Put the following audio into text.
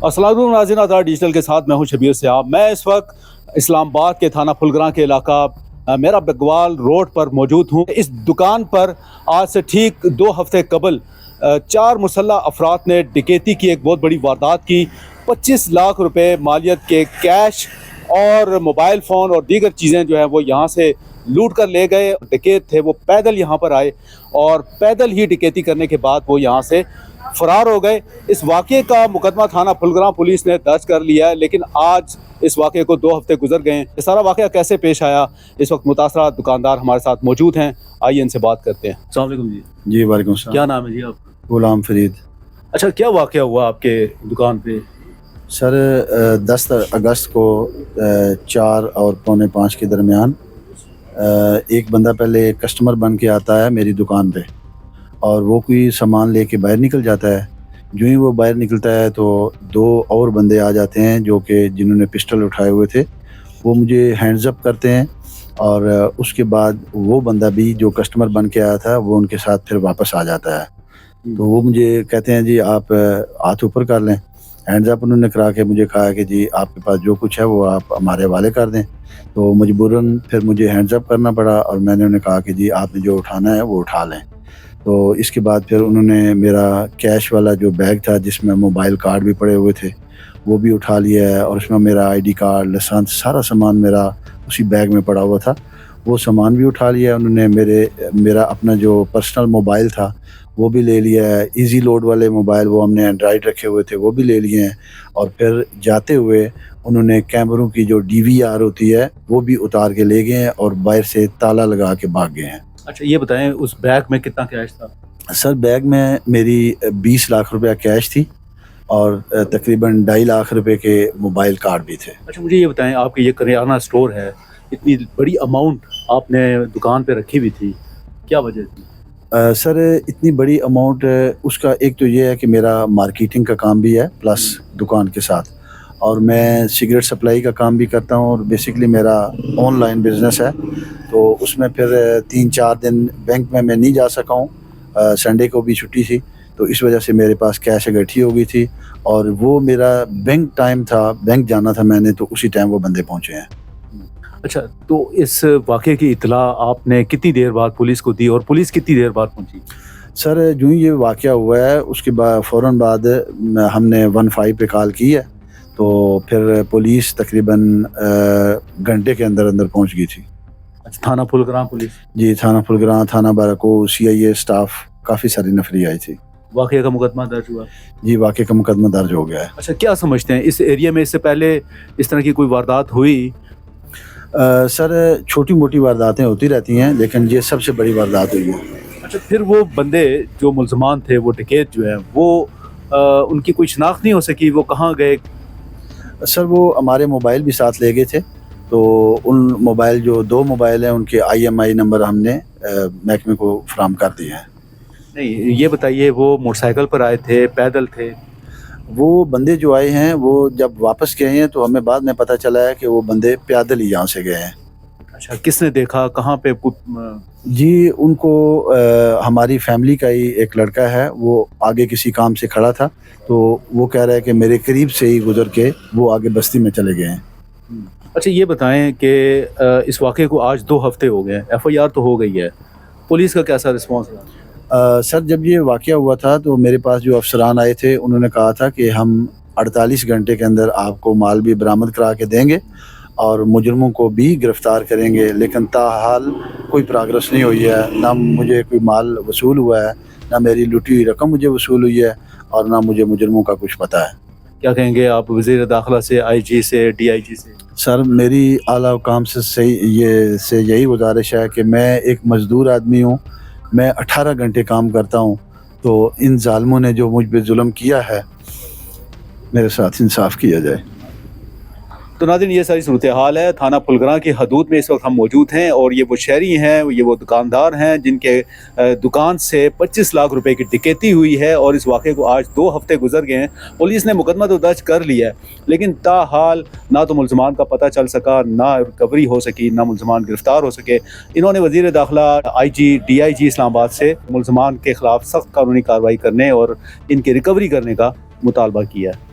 अस्सलाम वालेकुम नाज़रीन, आज़ाद डिजिटल के साथ मैं हूं शबीर सियाब। मैं इस वक्त इस्लामाबाद के थाना फुलगरां के इलाका मेरा बगवाल रोड पर मौजूद हूं। इस दुकान पर आज से ठीक 2 हफ्ते कबल 4 मुसल्लह अफराद ने डकैती की, एक बहुत बड़ी वारदात की। 25 लाख रुपए मालियत के कैश और मोबाइल फ़ोन और दीगर चीज़ें जो हैं वो यहाँ से लूट कर ले गए। डकैत थे वो पैदल यहाँ पर आए और पैदल ही डकैती करने के बाद वो यहाँ से फरार हो गए। इस वाक़े का मुकदमा थाना फुलगरां पुलिस ने दर्ज कर लिया है, लेकिन आज इस वाक़े को 2 हफ्ते गुजर गए हैं। ये सारा वाक़या कैसे पेश आया, इस वक्त मुतासरा दुकानदार हमारे साथ मौजूद हैं, आइए इनसे बात करते हैं। अस्सलाम वालेकुम जी। जी वालेकुम सलाम। क्या नाम है जी आपका? गुलाम फरीद। अच्छा, क्या वाक़या हुआ आपके दुकान पे? सर 10 अगस्त को 4 और पौने 5 के दरमियान एक बंदा पहले कस्टमर बन के आता है मेरी दुकान पे, और वो कोई सामान लेके बाहर निकल जाता है। जो ही वो बाहर निकलता है तो 2 और बंदे आ जाते हैं जो कि जिन्होंने पिस्टल उठाए हुए थे। वो मुझे हैंड्स अप करते हैं और उसके बाद वो बंदा भी जो कस्टमर बन के आया था वो उनके साथ फिर वापस आ जाता है। तो वो मुझे कहते हैं जी आप हाथ ऊपर कर लें। हैंड्स अप उन्होंने करा के मुझे कहा कि जी आपके पास जो कुछ है वो आप हमारे हवाले कर दें। तो मजबूरन फिर मुझे हैंड्स अप करना पड़ा और मैंने उन्हें कहा कि जी आपने जो उठाना है वो उठा लें। तो इसके बाद फिर उन्होंने मेरा कैश वाला जो बैग था जिसमें मोबाइल कार्ड भी पड़े हुए थे वो भी उठा लिया है, और उसमें मेरा आईडी कार्ड, लाइसेंस, सारा सामान मेरा उसी बैग में पड़ा हुआ था। वो सामान भी उठा लिया उन्होंने। मेरा अपना जो पर्सनल मोबाइल था वो भी ले लिया है। इजी लोड वाले मोबाइल, वो हमने एंड्रॉयड रखे हुए थे, वो भी ले लिए हैं। और फिर जाते हुए उन्होंने कैमरों की जो DVR होती है वो भी उतार के ले गए हैं और बाहर से ताला लगा के भाग गए हैं। अच्छा, ये बताएं उस बैग में कितना कैश था? सर बैग में मेरी 20 लाख रुपया कैश थी और तकरीबन 2.5 लाख रुपए के मोबाइल कार्ड भी थे। अच्छा, मुझे ये बताएं, आपके ये करियाना स्टोर है, इतनी बड़ी अमाउंट आपने दुकान पे रखी हुई थी, क्या वजह थी? सर इतनी बड़ी अमाउंट, उसका एक तो ये है कि मेरा मार्केटिंग का काम भी है प्लस दुकान के साथ, और मैं सिगरेट सप्लाई का काम भी करता हूँ, और बेसिकली मेरा ऑनलाइन बिज़नेस है। तो उसमें फिर 3-4 दिन बैंक में मैं नहीं जा सका हूँ। संडे को भी छुट्टी थी, तो इस वजह से मेरे पास कैश इकट्ठी हो गई थी, और वो मेरा बैंक टाइम था, बैंक जाना था मैंने, तो उसी टाइम वो बंदे पहुँचे हैं। अच्छा, तो इस वाक़े की इत्तला आपने कितनी देर बाद पुलिस को दी और पुलिस कितनी देर बाद पहुंची? सर जो ही ये वाक़या हुआ है उसके बाद फ़ौरन बाद हमने 15 पे कॉल की है, तो फिर पुलिस तकरीबन घंटे के अंदर अंदर पहुंच गई थी। अच्छा, थाना फुलगरां पुलिस? जी, थाना फुलगरां, थाना बाराको, CIA स्टाफ, काफ़ी सारी नफरी आई थी। वाक़े का मुकदमा दर्ज हुआ? जी, वाक़े का मुकदमा दर्ज हो गया है। अच्छा, क्या समझते हैं इस एरिया में इससे पहले इस तरह की कोई वारदात हुई? सर छोटी मोटी वारदातें होती रहती हैं, लेकिन ये सबसे बड़ी वारदात हुई है। अच्छा, फिर वो बंदे जो मुल्ज़मान थे, वो डकैत जो है वो उनकी कोई शनाख्त नहीं हो सकी, वो कहाँ गए? सर वो हमारे मोबाइल भी साथ ले गए थे, तो उन मोबाइल, जो 2 मोबाइल हैं, उनके IMI नंबर हमने महकमे को फराहम कर दिए हैं। नहीं, ये बताइए, वो मोटरसाइकिल पर आए थे, पैदल थे? वो बंदे जो आए हैं वो जब वापस गए हैं तो हमें बाद में पता चला है कि वो बंदे पैदल ही यहाँ से गए हैं। अच्छा, किसने देखा, कहाँ पे? जी, उनको हमारी फैमिली का ही एक लड़का है, वो आगे किसी काम से खड़ा था, तो वो कह रहा है कि मेरे करीब से ही गुजर के वो आगे बस्ती में चले गए हैं। अच्छा, ये बताएं कि इस वाक़े को आज 2 हफ्ते हो गए हैं, FIR तो हो गई है, पुलिस का कैसा रिस्पॉन्स रहा? सर जब ये वाक़या हुआ था तो मेरे पास जो अफसरान आए थे उन्होंने कहा था कि हम 48 घंटे के अंदर आपको माल भी बरामद करा के देंगे और मुजरमों को भी गिरफ़्तार करेंगे, लेकिन ताहाल कोई प्रोग्रेस नहीं हुई है। ना मुझे कोई माल वसूल हुआ है, ना मेरी लुटी हुई रकम मुझे वसूल हुई है, और ना मुझे मुजरमों का कुछ पता है। क्या कहेंगे आप वज़ीर दाखिला से, IG से, DIG से? सर मेरी आला हुकाम से यही गुजारिश है कि मैं एक मज़दूर आदमी हूँ, मैं 18 घंटे काम करता हूँ, तो इन ज़ालिमों ने जो मुझ पे जुल्म किया है, मेरे साथ इंसाफ किया जाए। तो नाज़रीन, ये सारी सूरत हाल है। थाना फुलगरां की हदूद में इस वक्त हम मौजूद हैं, और ये वो शहरी हैं, ये वो दुकानदार हैं जिनके दुकान से 25 लाख रुपए की डकैती हुई है, और इस वाक़े को आज 2 हफ्ते गुजर गए हैं। पुलिस ने मुकदमा तो दर्ज कर लिया है, लेकिन ताहाल ना तो मुल्ज़मान का पता चल सका, ना रिकवरी हो सकी, ना मुल्ज़मान गिरफ़्तार हो सके। इन्होंने वज़ीर दाखिला, IG, DIG इस्लामाबाद से मुल्ज़मान के ख़िलाफ़ सख्त कानूनी कार्रवाई करने और इनकी रिकवरी करने का मुतालबा किया है।